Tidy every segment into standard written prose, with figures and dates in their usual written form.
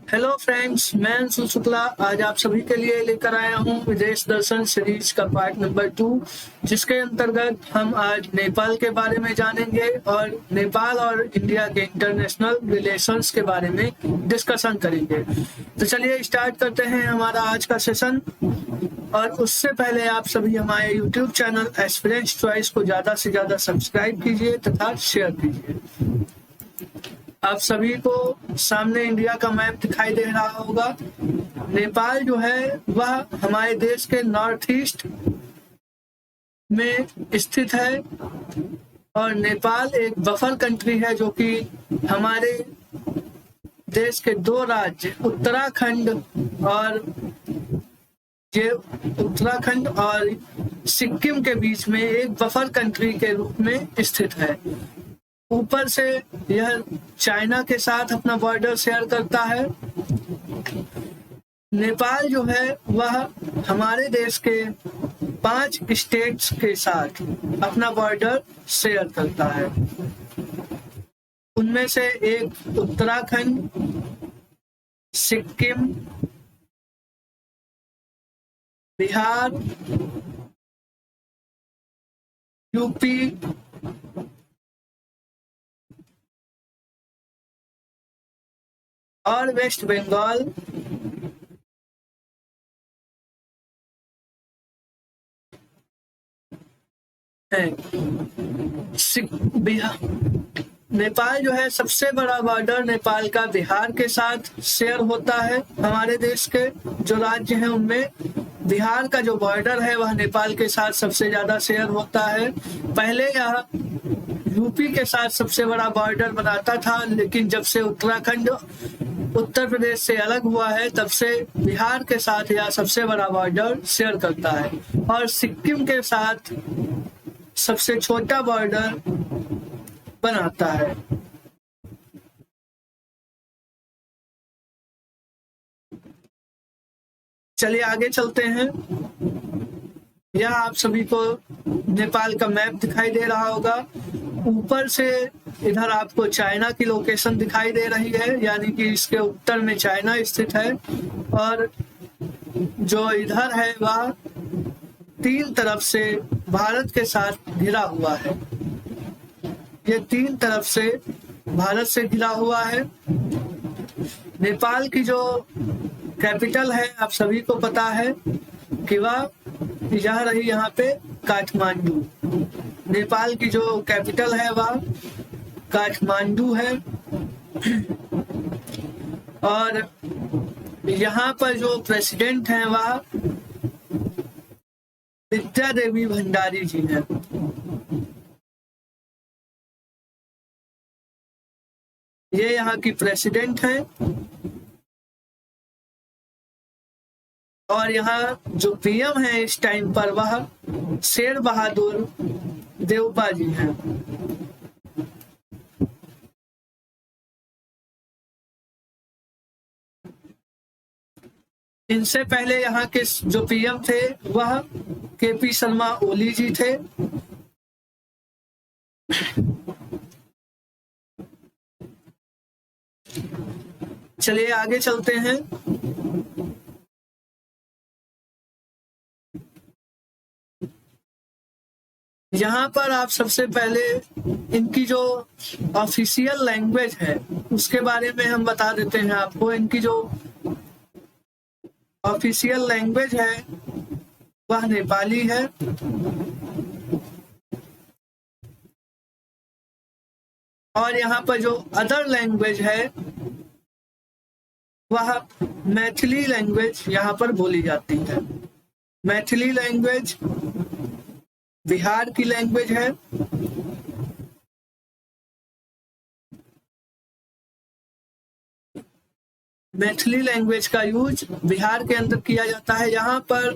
Hello friends, मैं अंशु शुक्ला आज आप सभी के लिए लेकर आया हूं विदेश दर्शन सीरीज का पार्ट नंबर 2, जिसके अंतर्गत हम आज नेपाल के बारे में जानेंगे और नेपाल और इंडिया के इंटरनेशनल रिलेशंस के बारे में डिस्कशन करेंगे। तो चलिए स्टार्ट करते हैं हमारा आज का सेशन। और उससे पहले आप सभी हमारे यूट्यूब चैनल एस्पिरेंट्स चॉइस को ज़्यादा से ज़्यादा सब्सक्राइब कीजिए तथा शेयर कीजिए। आप सभी को सामने इंडिया का मैप दिखाई दे रहा होगा। नेपाल जो है वह हमारे देश के नॉर्थ ईस्ट में स्थित है और नेपाल एक बफर कंट्री है जो कि हमारे देश के दो राज्य उत्तराखंड और सिक्किम के बीच में एक बफर कंट्री के रूप में स्थित है। ऊपर से यह चाइना के साथ अपना बॉर्डर शेयर करता है। नेपाल जो है वह हमारे देश के 5 स्टेट्स के साथ अपना बॉर्डर शेयर करता है। उनमें से एक उत्तराखंड, सिक्किम, बिहार, यूपी और वेस्ट बंगाल है। नेपाल जो है सबसे बड़ा बॉर्डर नेपाल का बिहार के साथ शेयर होता है। हमारे देश के जो राज्य हैं उनमें बिहार का जो बॉर्डर है वह नेपाल के साथ सबसे ज्यादा शेयर होता है। पहले यह यूपी के साथ सबसे बड़ा बॉर्डर बनाता था, लेकिन जब से उत्तराखंड उत्तर प्रदेश से अलग हुआ है तब से बिहार के साथ यह सबसे बड़ा बॉर्डर शेयर करता है और सिक्किम के साथ सबसे छोटा बॉर्डर बनाता है। चलिए आगे चलते हैं। यह आप सभी को नेपाल का मैप दिखाई दे रहा होगा। ऊपर से इधर आपको चाइना की लोकेशन दिखाई दे रही है, यानी कि इसके उत्तर में चाइना स्थित है और जो इधर है वह 3 तरफ से भारत के साथ घिरा हुआ है। ये 3 तरफ से भारत से घिरा हुआ है। नेपाल की जो कैपिटल है आप सभी को पता है कि वह यह रही यहाँ पे काठमांडू। नेपाल की जो कैपिटल है वह काठमांडू है और यहाँ पर जो प्रेसिडेंट हैं वह विद्या देवी भंडारी जी हैं। ये यहाँ की प्रेसिडेंट हैं और यहाँ जो पीएम है इस टाइम पर वह शेर बहादुर देउबा जी हैं। इनसे पहले यहाँ के जो पीएम थे वह केपी शर्मा ओली जी थे। चलिए आगे चलते हैं। यहाँ पर आप सबसे पहले इनकी जो ऑफिशियल लैंग्वेज है उसके बारे में हम बता देते हैं आपको। इनकी जो ऑफिशियल लैंग्वेज है वह नेपाली है और यहाँ पर जो अदर लैंग्वेज है वह मैथिली लैंग्वेज यहाँ पर बोली जाती है। मैथिली लैंग्वेज बिहार की लैंग्वेज है। मैथिली लैंग्वेज का यूज बिहार के अंदर किया जाता है। यहाँ पर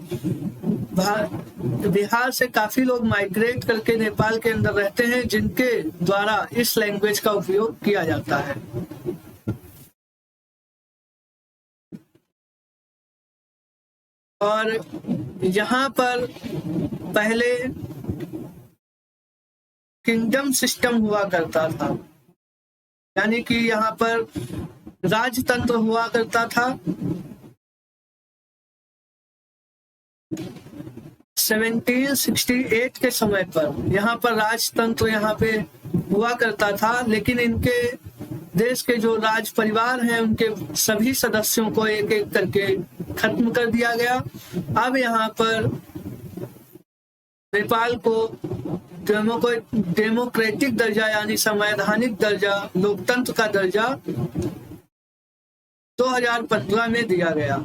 बिहार से काफी लोग माइग्रेट करके नेपाल के अंदर रहते हैं, जिनके द्वारा इस लैंग्वेज का उपयोग किया जाता है। और यहाँ पर पहले किंगडम सिस्टम हुआ करता था, यानी कि यहाँ पर राजतंत्र हुआ करता था। 1768 के समय पर यहाँ पर राजतंत्र यहाँ पे हुआ करता था, लेकिन इनके देश के जो राज परिवार हैं उनके सभी सदस्यों को एक एक करके खत्म कर दिया गया। अब यहाँ पर नेपाल को डेमोक्रेटिक दर्जा यानी संवैधानिक दर्जा, लोकतंत्र का दर्जा 2015 में दिया गया।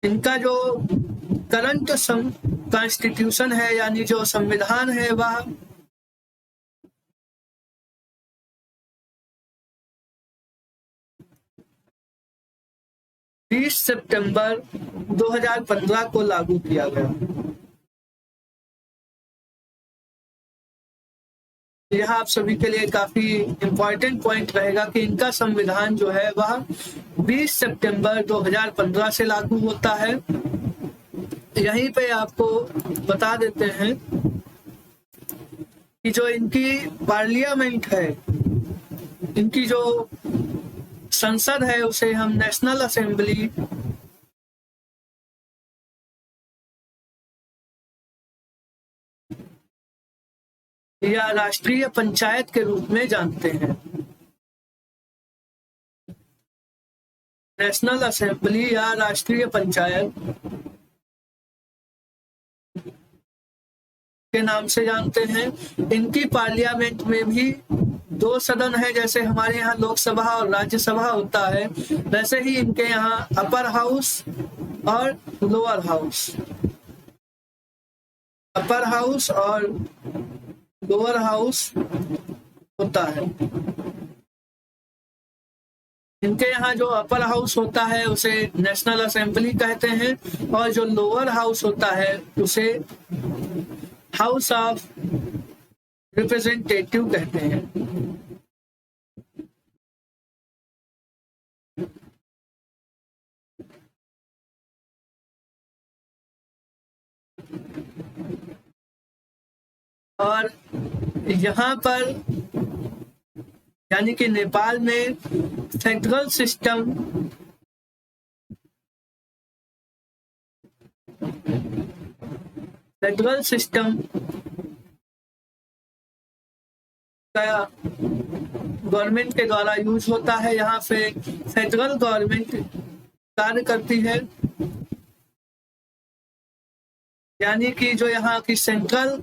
इनका जो करंट कॉन्स्टिट्यूशन है यानी जो संविधान है वह 20 सितंबर 2015 को लागू किया गया। यह आप सभी के लिए काफी इम्पोर्टेंट पॉइंट रहेगा कि इनका संविधान जो है वह 20 सितंबर 2015 से लागू होता है। यहीं पे आपको बता देते हैं कि जो इनकी पार्लियामेंट है, इनकी जो संसद है उसे हम नेशनल असेंबली या राष्ट्रीय पंचायत के रूप में जानते हैं। नेशनल असेंबली या राष्ट्रीय पंचायत के नाम से जानते हैं। इनकी पार्लियामेंट में भी 2 सदन है, जैसे हमारे यहाँ लोकसभा और राज्यसभा होता है, वैसे ही इनके यहाँ अपर हाउस और लोअर हाउस, अपर हाउस और लोअर हाउस होता है। इनके यहाँ जो अपर हाउस होता है उसे नेशनल असेंबली कहते हैं और जो लोअर हाउस होता है उसे हाउस ऑफ रिप्रेजेंटेटिव कहते हैं। और यहाँ पर यानी कि नेपाल में फेडरल सिस्टम का गवर्नमेंट के द्वारा यूज होता है। यहाँ पे फेडरल गवर्नमेंट कार्य करती है, यानी कि जो यहाँ की सेंट्रल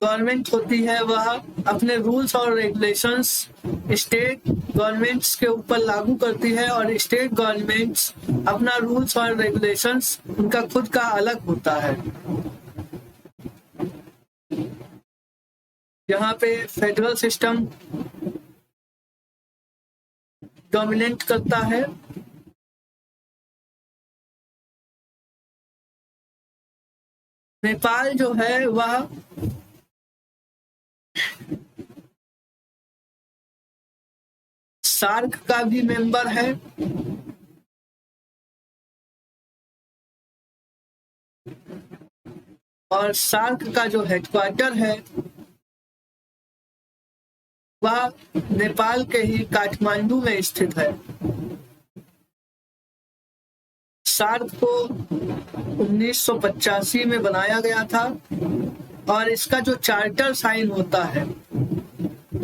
गवर्नमेंट होती है वह अपने रूल्स और रेगुलेशंस स्टेट गवर्नमेंट्स के ऊपर लागू करती है और स्टेट गवर्नमेंट्स अपना रूल्स और रेगुलेशंस उनका खुद का अलग होता है। यहाँ पे फेडरल सिस्टम डोमिनेट करता है। नेपाल जो है वह सार्क का भी मेंबर है और सार्क का जो हेडक्वार्टर है वह नेपाल के ही काठमांडू में स्थित है। सार्क को 1985 में बनाया गया था और इसका जो चार्टर साइन होता है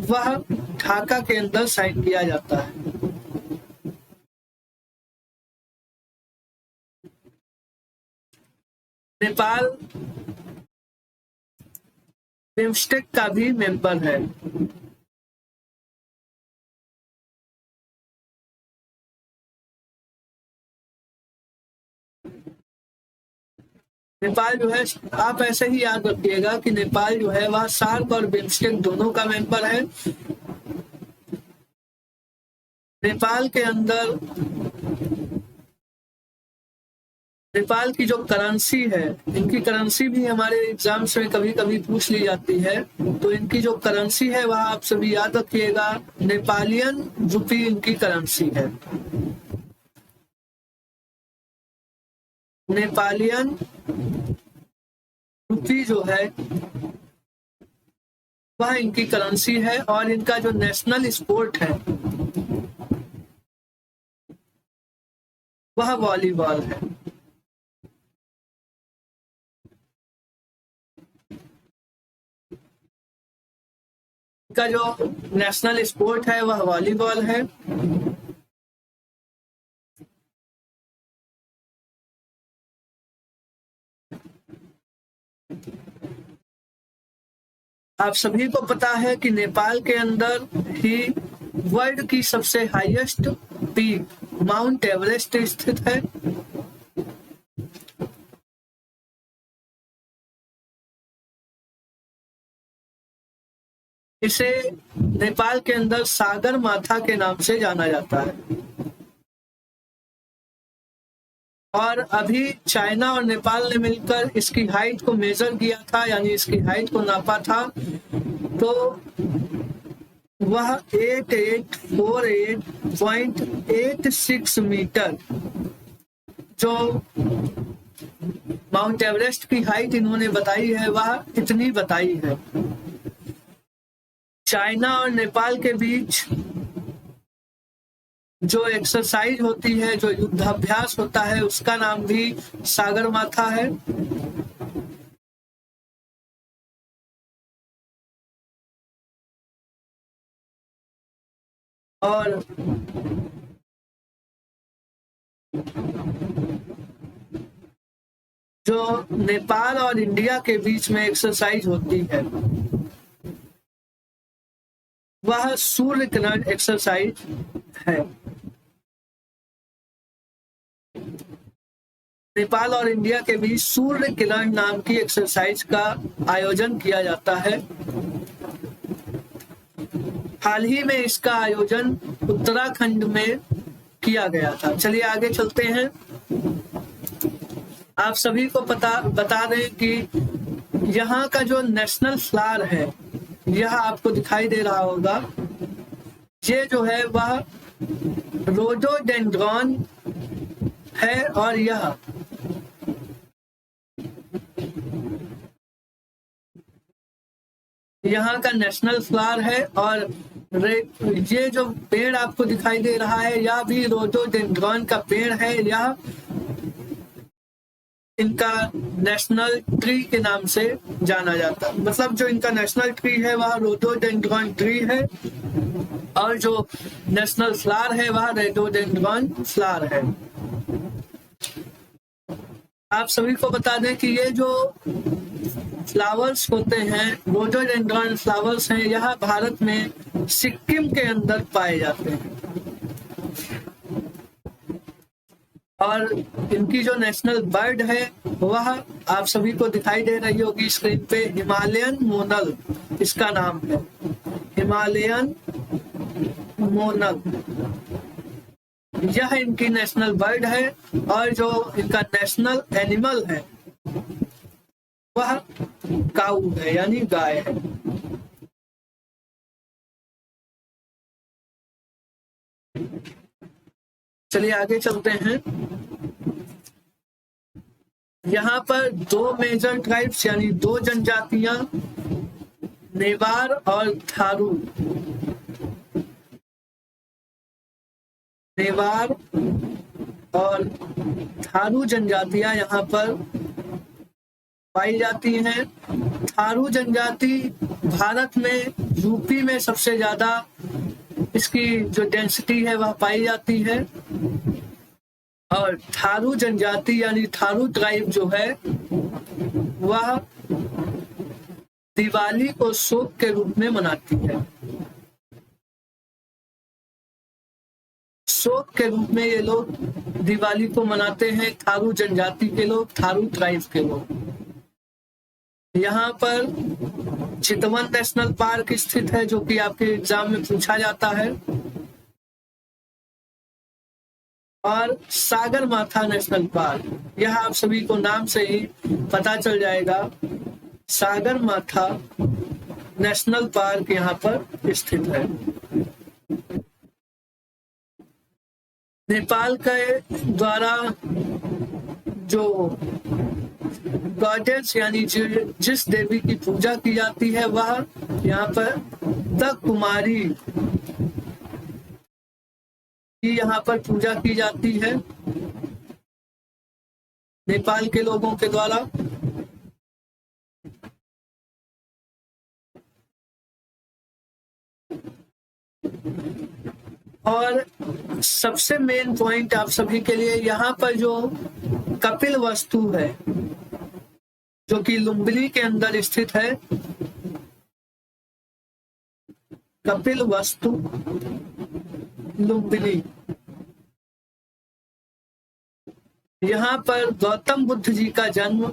वह ढाका के अंदर साइन किया जाता है। नेपाल बिम्स्टेक का भी मेंबर है। नेपाल जो है, आप ऐसे ही याद रखिएगा कि नेपाल जो है वह सार्क और बिम्स्टेक दोनों का मेंबर है। नेपाल के अंदर नेपाल की जो करेंसी है, इनकी करेंसी भी हमारे एग्जाम्स में कभी कभी पूछ ली जाती है, तो इनकी जो करेंसी है वह आप सभी याद रखिएगा, नेपालियन रूपी इनकी करेंसी है। नेपालियन रुपी जो है वह इनकी करेंसी है और इनका जो नेशनल स्पोर्ट है वह वॉलीबॉल है। इनका जो नेशनल स्पोर्ट है वह वॉलीबॉल है। आप सभी को पता है कि नेपाल के अंदर ही वर्ल्ड की सबसे हाईएस्ट पीक माउंट एवरेस्ट स्थित है। इसे नेपाल के अंदर सागर माथा के नाम से जाना जाता है। और अभी चाइना और नेपाल ने मिलकर इसकी हाइट को मेजर किया था, यानी इसकी हाइट को नापा था, तो वह 8848.86 मीटर जो माउंट एवरेस्ट की हाइट इन्होंने बताई है वह इतनी बताई है। चाइना और नेपाल के बीच जो एक्सरसाइज होती है, जो युद्धाभ्यास होता है, उसका नाम भी सागर माथा है। और जो नेपाल और इंडिया के बीच में एक्सरसाइज होती है वह सूर्य किरण एक्सरसाइज है। नेपाल और इंडिया के बीच सूर्य किरण नाम की एक्सरसाइज का आयोजन किया जाता है। हाल ही में इसका आयोजन उत्तराखंड में किया गया था। चलिए आगे चलते हैं। आप सभी को बता दें कि यहाँ का जो नेशनल फ्लावर है यह आपको दिखाई दे रहा होगा। ये जो है वह रोडोडेंड्रॉन है और यह यहाँ का नेशनल फ्लावर है। और ये जो पेड़ आपको दिखाई दे रहा है यह भी रोडोडेंड्रॉन का पेड़ है। यह इनका नेशनल ट्री के नाम से जाना जाता है। मतलब जो इनका नेशनल ट्री है वह रोडोडेंड्रॉन ट्री है और जो नेशनल फ्लावर है वह रोडोडेंड्रॉन फ्लावर है। आप सभी को बता दें कि ये जो फ्लावर्स होते हैं, रोडोडेंड्रॉन फ्लावर्स हैं, यह भारत में सिक्किम के अंदर पाए जाते हैं। और इनकी जो नेशनल बर्ड है वह आप सभी को दिखाई दे रही होगी स्क्रीन पे, हिमालयन मोनल इसका नाम है, हिमालयन मोनल। यह इनकी नेशनल बर्ड है और जो इनका नेशनल एनिमल है वह काऊ है, यानी गाय है। चलिए आगे चलते हैं। यहाँ पर दो मेजर ट्राइब्स यानी दो जनजातियां, नेवार और थारू, नेवार और थारू जनजातियां यहाँ पर पाई जाती हैं। थारू जनजाति भारत में यूपी में सबसे ज्यादा इसकी जो डेंसिटी है वह पाई जाती है। और थारू जनजाति यानी थारू ट्राइब जो है वह दिवाली को शोक के रूप में मनाती है। शोक के रूप में ये लोग दिवाली को मनाते हैं, थारू जनजाति के लोग, थारू ट्राइब के लोग। यहाँ पर चितवन नेशनल पार्क स्थित है जो कि आपके एग्जाम में पूछा जाता है। और सागर माथा नेशनल पार्क, यह आप सभी को नाम से ही पता चल जाएगा, सागर माथा नेशनल पार्क यहाँ पर स्थित है। नेपाल के द्वारा जो गॉडेस यानी जिस देवी की पूजा की जाती है वह यहाँ पर द कुमारी की यहाँ पर पूजा की जाती है नेपाल के लोगों के द्वारा। और सबसे मेन पॉइंट आप सभी के लिए यहाँ पर जो कपिल वस्तु है जो कि लुम्बिनी के अंदर स्थित है, कपिल वस्तु लुम्बिनी, यहाँ पर गौतम बुद्ध जी का जन्म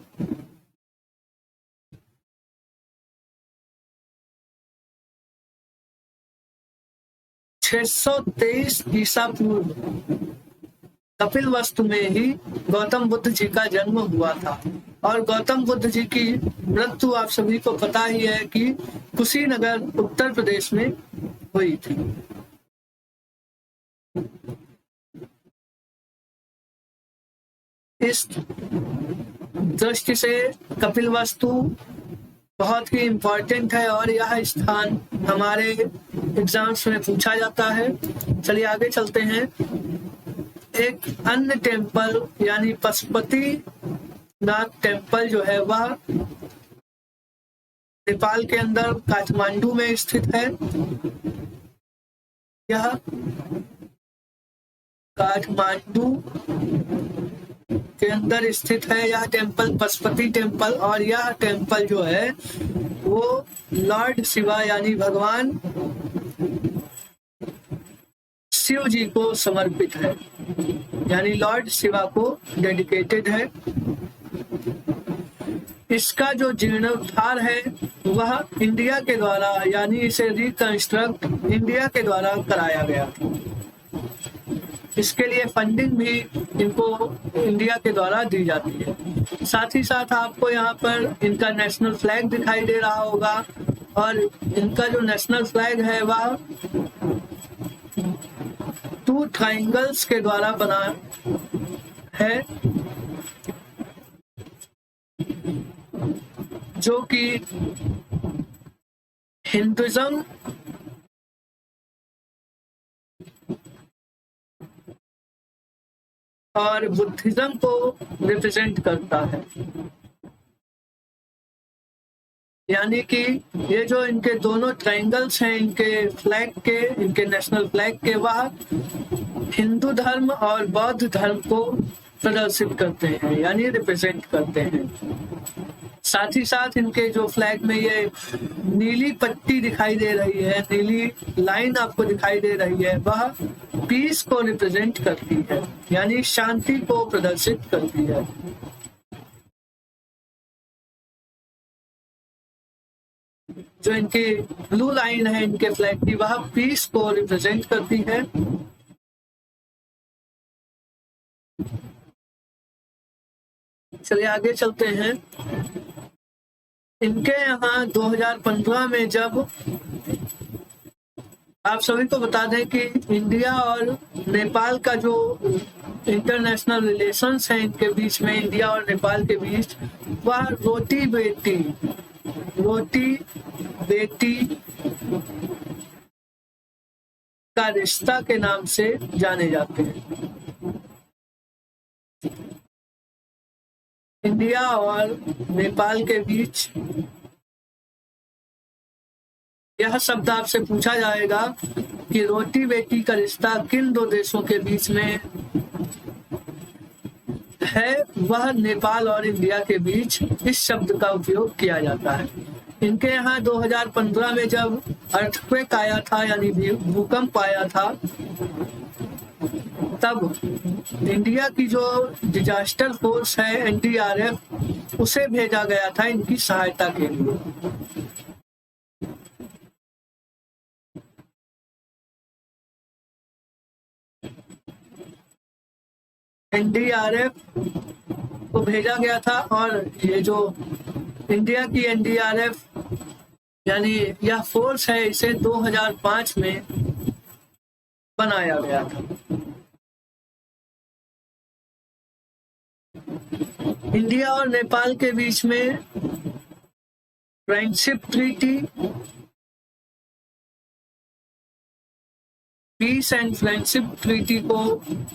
623 ईसा पूर्व कपिल वस्तु में ही गौतम बुद्ध जी का जन्म हुआ था। और गौतम बुद्ध जी की मृत्यु आप सभी को पता ही है कि कुशीनगर उत्तर प्रदेश में हुई थी। इस दृष्टि से कपिल वस्तु बहुत ही इम्पोर्टेंट है और यह स्थान हमारे एग्जाम्स में पूछा जाता है। चलिए आगे चलते हैं। एक अन्य टेम्पल यानी पशुपति नाथ टेम्पल जो है वह नेपाल के अंदर काठमांडू में स्थित है। यह काठमांडू के अंदर स्थित है यह टेम्पल, पशुपति टेम्पल। और यह टेम्पल जो है वो लॉर्ड शिवा यानी भगवान शिव जी को समर्पित है, यानी लॉर्ड शिवा को डेडिकेटेड है। इसका जो जीर्णोद्धार है वह इंडिया के द्वारा यानी इसे रिकंस्ट्रक्ट इंडिया के द्वारा कराया गया था। इसके लिए फंडिंग भी इनको इंडिया के द्वारा दी जाती है। साथ ही साथ आपको यहाँ पर इनका नेशनल फ्लैग दिखाई दे रहा होगा और इनका जो नेशनल फ्लैग है वह 2 ट्रायंगल्स के द्वारा बना है, जो कि हिंदुइज्म और बुद्धिज्म को रिप्रेजेंट करता है। यानी कि ये जो इनके दोनों ट्रायंगल्स हैं इनके फ्लैग के, इनके नेशनल फ्लैग के, वह हिंदू धर्म और बौद्ध धर्म को प्रदर्शित करते हैं यानी रिप्रेजेंट करते हैं। साथ ही साथ इनके जो फ्लैग में ये नीली पट्टी दिखाई दे रही है, नीली लाइन आपको दिखाई दे रही है, वह पीस को रिप्रेजेंट करती है यानी शांति को प्रदर्शित करती है। जो इनकी ब्लू लाइन है इनके फ्लैग की वह पीस को रिप्रेजेंट करती है। चलिए आगे चलते हैं। इनके यहाँ 2015 में जब आप सभी को बता दें कि इंडिया और नेपाल का जो इंटरनेशनल रिलेशंस है इनके बीच में, इंडिया और नेपाल के बीच, वह रोटी बेटी का रिश्ता के नाम से जाने जाते हैं। इंडिया और नेपाल के बीच यह शब्द आपसे पूछा जाएगा कि रोटी बेटी का रिश्ता किन 2 देशों के बीच में है, वह नेपाल और इंडिया के बीच इस शब्द का उपयोग किया जाता है। इनके यहाँ 2015 में जब अर्थक्वेक आया था यानी भूकंप आया था, तब इंडिया की जो डिजास्टर फोर्स है NDRF, उसे भेजा गया था इनकी सहायता के लिए। NDRF को भेजा गया था और ये जो इंडिया की NDRF यानी यह फोर्स है, इसे 2005 में बनाया गया था। इंडिया और नेपाल के बीच में friendship treaty, peace and friendship treaty को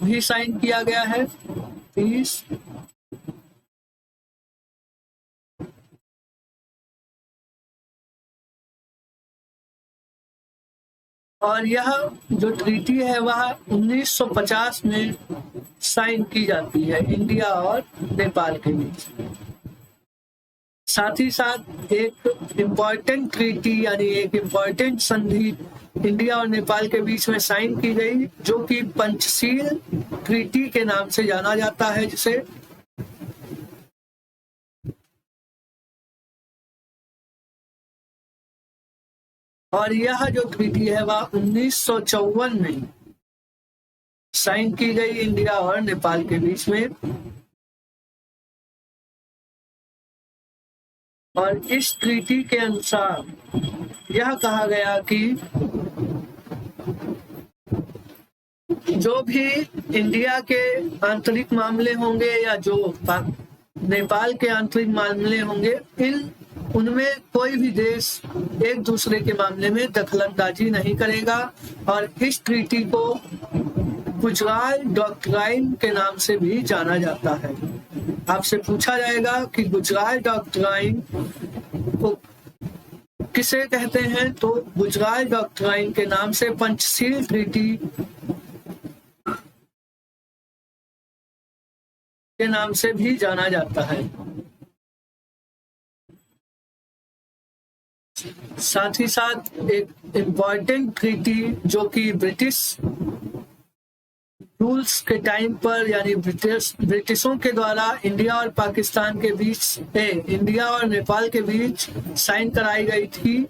भी साइन किया गया है। पीस और यह जो ट्रीटी है वह 1950 में साइन की जाती है इंडिया और नेपाल के बीच। साथ ही साथ एक इम्पॉर्टेंट ट्रीटी यानी एक इम्पॉर्टेंट संधि इंडिया और नेपाल के बीच में साइन की गई, जो कि पंचशील ट्रीटी के नाम से जाना जाता है, जिसे और यह जो ट्रीटी है वह 1954 में साइन की गई इंडिया और नेपाल के बीच में। और इस ट्रीटी के अनुसार यह कहा गया कि जो भी इंडिया के आंतरिक मामले होंगे या जो नेपाल के आंतरिक मामले होंगे, उनमें कोई भी देश एक दूसरे के मामले में दखलंदाजी नहीं करेगा। और इस ट्रीटी को गुजराल डॉक्ट्राइन के नाम से भी जाना जाता है। आपसे पूछा जाएगा कि गुजराल डॉक्ट्राइन को किसे कहते हैं, तो गुजराल डॉक्ट्राइन के नाम से पंचशील ट्रीटी के नाम से भी जाना जाता है। साथ ही साथ एक इम्पॉर्टेंट ट्रीटी जो कि ब्रिटिश रूल्स के टाइम पर यानी ब्रिटिशों के द्वारा इंडिया और पाकिस्तान के बीच इंडिया और नेपाल के बीच साइन कराई गई थी,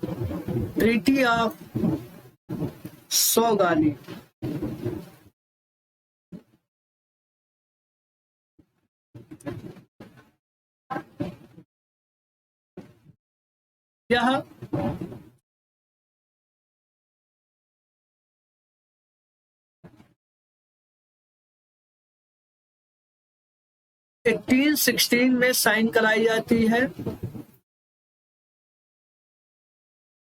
ट्रीटी ऑफ सौगाली। यह 1816 में साइन कराई जाती है।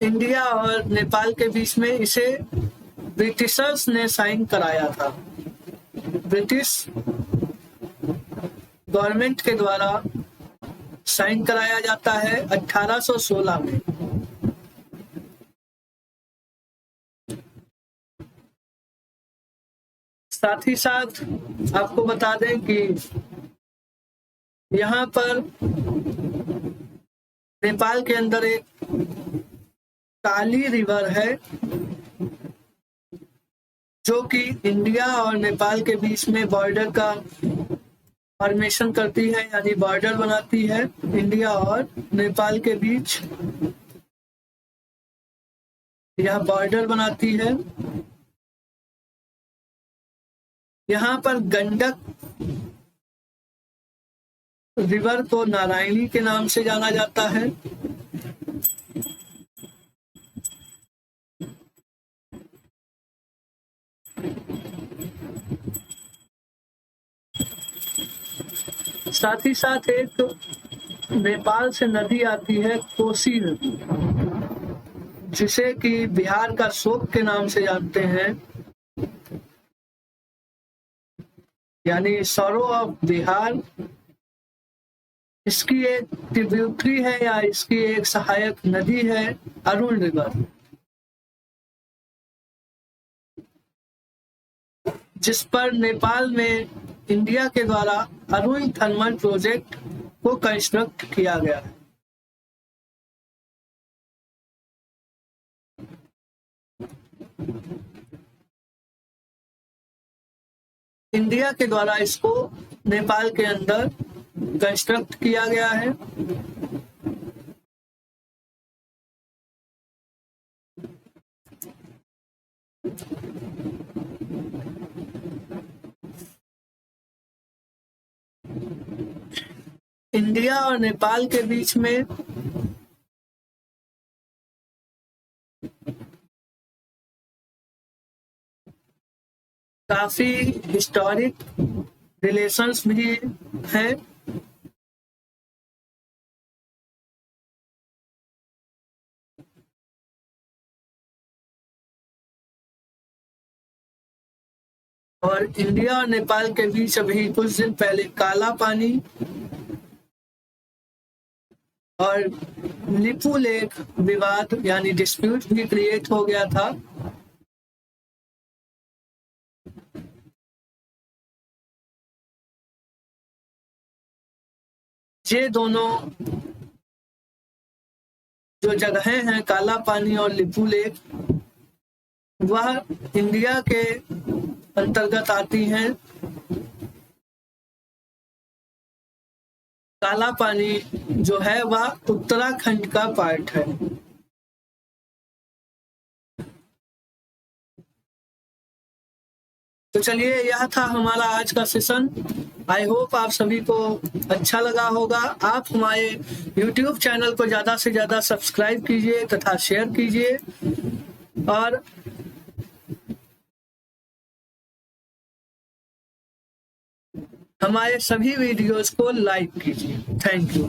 इंडिया और नेपाल के बीच में इसे ब्रिटिशर्स ने साइन कराया था। ब्रिटिश गवर्नमेंट के द्वारा साइन कराया जाता है 1816 में। साथ ही साथ आपको बता दें कि यहाँ पर नेपाल के अंदर एक काली रिवर है जो कि इंडिया और नेपाल के बीच में बॉर्डर का फॉर्मेशन करती है, यानी बॉर्डर बनाती है इंडिया और नेपाल के बीच। यह बॉर्डर बनाती है। यहाँ पर गंडक रिवर को नारायणी के नाम से जाना जाता है। साथ ही साथ एक नेपाल से नदी आती है, कोसी नदी, जिसे कि बिहार का शोक के नाम से जानते हैं, यानी सरो ऑफ बिहार। इसकी एक ट्रिब्यूटरी है या इसकी एक सहायक नदी है अरुण रिवर, जिस पर नेपाल में इंडिया के द्वारा अरुण थर्मल प्रोजेक्ट को कंस्ट्रक्ट किया गया है। इंडिया के द्वारा इसको नेपाल के अंदर कंस्ट्रक्ट किया गया है। इंडिया और नेपाल के बीच में काफी हिस्टोरिक रिलेशंस भी हैं। और इंडिया और नेपाल के बीच अभी कुछ दिन पहले काला पानी और लिपू लेक विवाद यानी डिस्प्यूट भी क्रिएट हो गया था। ये दोनों जो जगहें हैं काला पानी और लिपू लेक वह इंडिया के अंतर्गत आती हैं। काला पानी जो है वह उत्तराखंड का पार्ट है। तो चलिए यह था हमारा आज का सेशन। आई होप आप सभी को अच्छा लगा होगा। आप हमारे YouTube चैनल को ज़्यादा से ज़्यादा सब्सक्राइब कीजिए तथा शेयर कीजिए और हमारे सभी वीडियोस को लाइक कीजिए। Thank you.